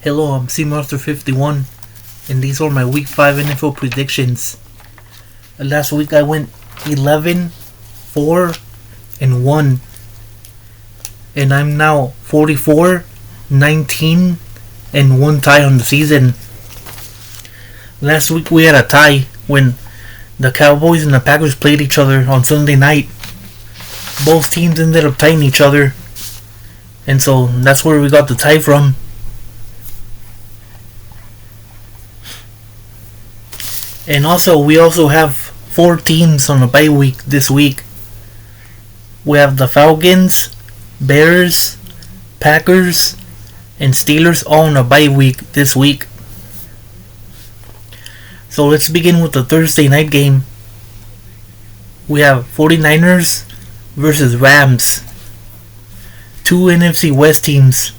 Hello, I'm C-Monster51, and these are my Week 5 NFL predictions. Last week I went 11, 4, and 1, and I'm now 44, 19, and 1 tie on the season. Last week we had a tie when the Cowboys and the Packers played each other on Sunday night. Both teams ended up tying each other, and so that's where we got the tie from. And we also have 4 teams on a bye week this week. We have the Falcons, Bears, Packers, and Steelers all on a bye week this week. So let's begin with the Thursday night game. We have 49ers versus Rams. 2 NFC West teams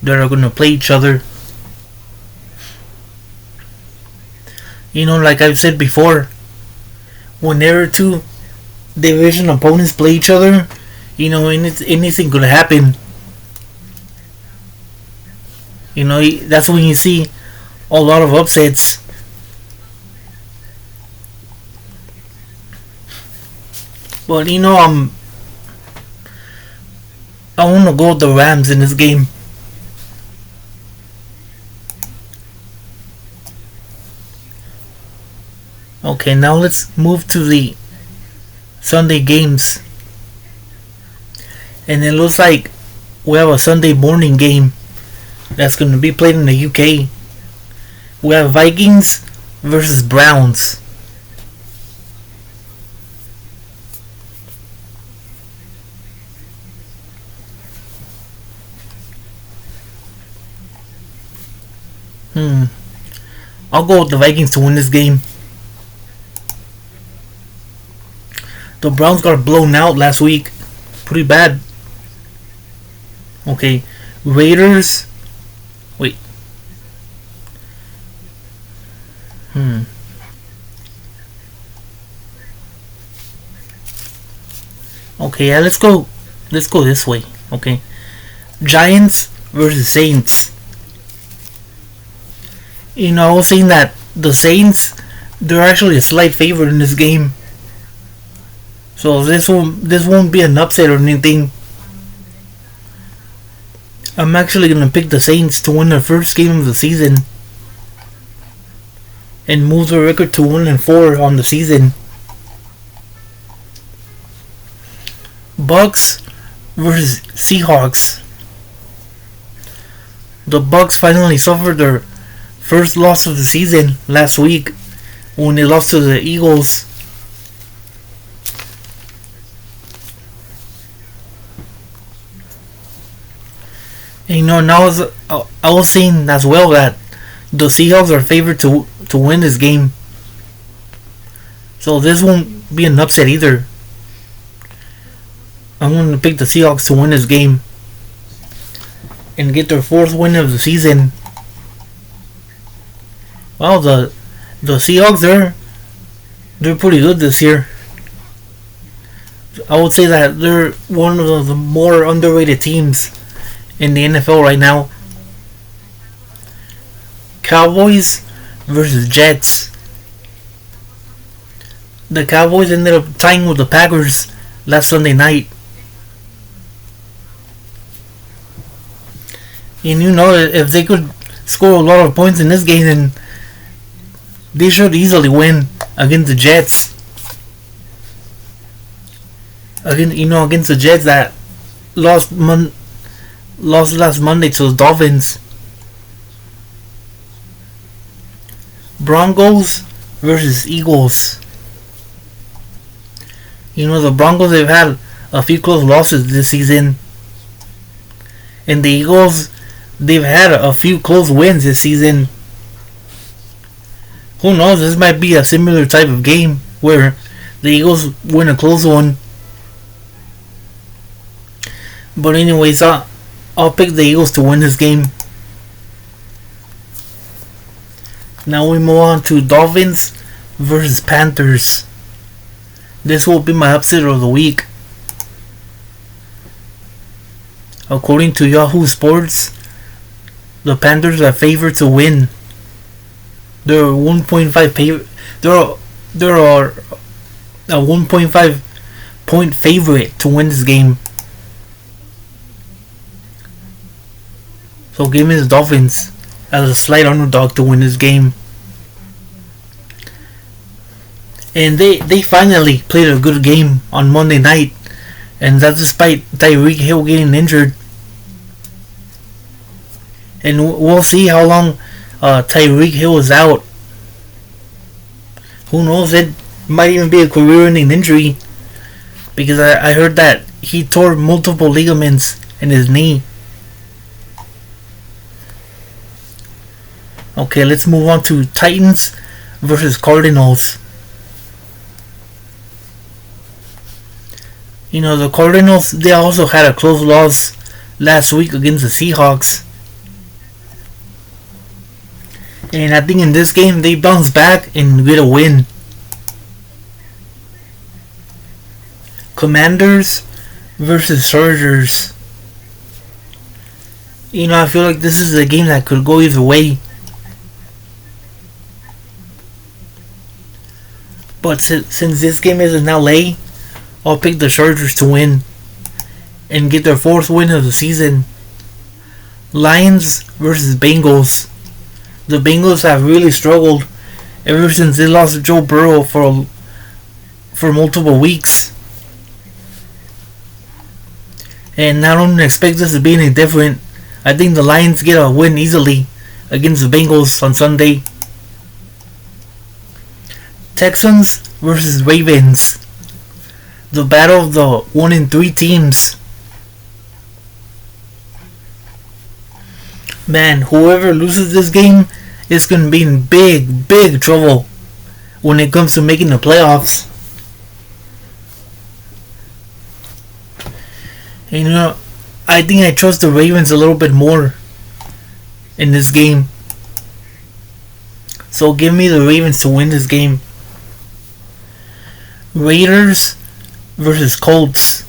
that are going to play each other. You know, like I've said before, whenever 2 division opponents play each other, you know, anything could happen. You know, that's when you see a lot of upsets. But you know, I want to go with the Rams in this game. Okay, now let's move to the Sunday games. And it looks like we have a Sunday morning game that's going to be played in the UK. We have Vikings versus Browns. I'll go with the Vikings to win this game. The Browns got blown out last week. Pretty bad. Okay. Raiders. Wait. Okay, yeah, let's go this way. Okay. Giants versus Saints. You know, I was saying that the Saints, they're actually a slight favorite in this game. So this won't be an upset or anything. I'm actually gonna pick the Saints to win their first game of the season and move their record to 1-4 on the season. Bucks versus Seahawks. The Bucks finally suffered their first loss of the season last week when they lost to the Eagles. And you know, now I was saying as well that the Seahawks are favored to win this game. So this won't be an upset either. I'm going to pick the Seahawks to win this game and get their 4th win of the season. Well, the Seahawks, they're pretty good this year. I would say that they're one of the more underrated teams in the NFL right now. Cowboys versus Jets. The Cowboys ended up tying with the Packers last Sunday night. And you know, if they could score a lot of points in this game, then they should easily win against the Jets. Against the Jets that lost last Monday to the Dolphins. Broncos versus Eagles. You know, the Broncos, they've had a few close losses this season. And the Eagles, they've had a few close wins this season. Who knows, this might be a similar type of game where the Eagles win a close one. But anyways, I'll pick the Eagles to win this game. Now we move on to Dolphins versus Panthers. This will be my upset of the week. According to Yahoo Sports, The Panthers are favored to win. They're 1.5 favorite. They're a 1.5 point favorite to win this game. So give me the Dolphins as a slight underdog to win this game. And they finally played a good game on Monday night, and that's despite Tyreek Hill getting injured. And we'll see how long Tyreek Hill is out. Who knows? It might even be a career-ending injury, because I heard that he tore multiple ligaments in his knee. Okay, let's move on to Titans versus Cardinals. You know, the Cardinals, they also had a close loss last week against the Seahawks. And I think in this game, they bounce back and get a win. Commanders versus Chargers. You know, I feel like this is a game that could go either way. But since this game is in LA, I'll pick the Chargers to win and get their 4th win of the season. Lions versus Bengals. The Bengals have really struggled ever since they lost Joe Burrow for multiple weeks. And I don't expect this to be any different. I think the Lions get a win easily against the Bengals on Sunday. Texans versus Ravens. The battle of the 1-3 teams. Man, whoever loses this game is going to be in big trouble when it comes to making the playoffs. And you know, I think I trust the Ravens a little bit more in this game. So give me the Ravens to win this game. Raiders versus Colts.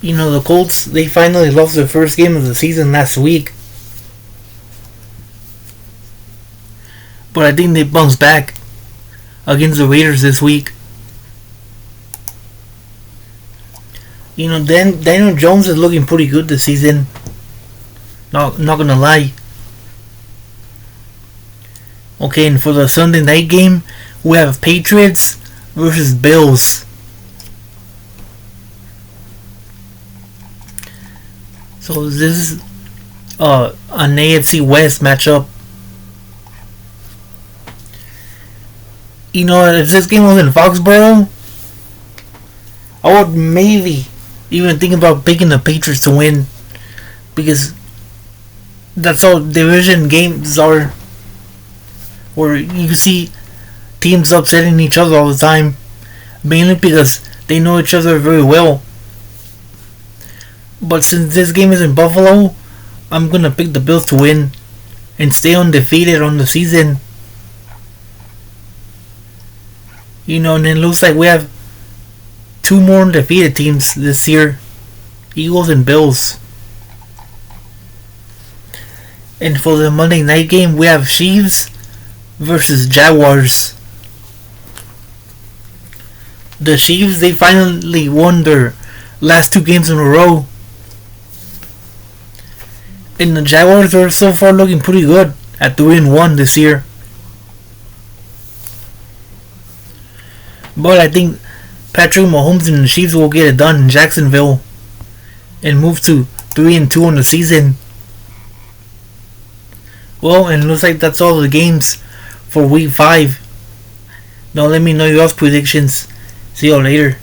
You know, the Colts, they finally lost their first game of the season last week. But I think they bounced back against the Raiders this week. You know, Daniel Jones is looking pretty good this season. Not gonna lie. Okay, and for the Sunday night game, we have Patriots versus Bills. So this is an AFC West matchup. You know, if this game was in Foxborough, I would maybe even think about picking the Patriots to win, because that's how division games are, where you see teams upsetting each other all the time, mainly because they know each other very well. But since this game is in Buffalo, I'm gonna pick the Bills to win and stay undefeated on the season. You know, and it looks like we have 2 more undefeated teams this year, Eagles and Bills. And for the Monday night game, we have Chiefs versus Jaguars. The Chiefs, they finally won their last 2 games in a row. And the Jaguars are so far looking pretty good at 3-1 this year. But I think Patrick Mahomes and the Chiefs will get it done in Jacksonville and move to 3-2 on the season. Well, and it looks like that's all the games for week 5. Now let me know your predictions. See you all later.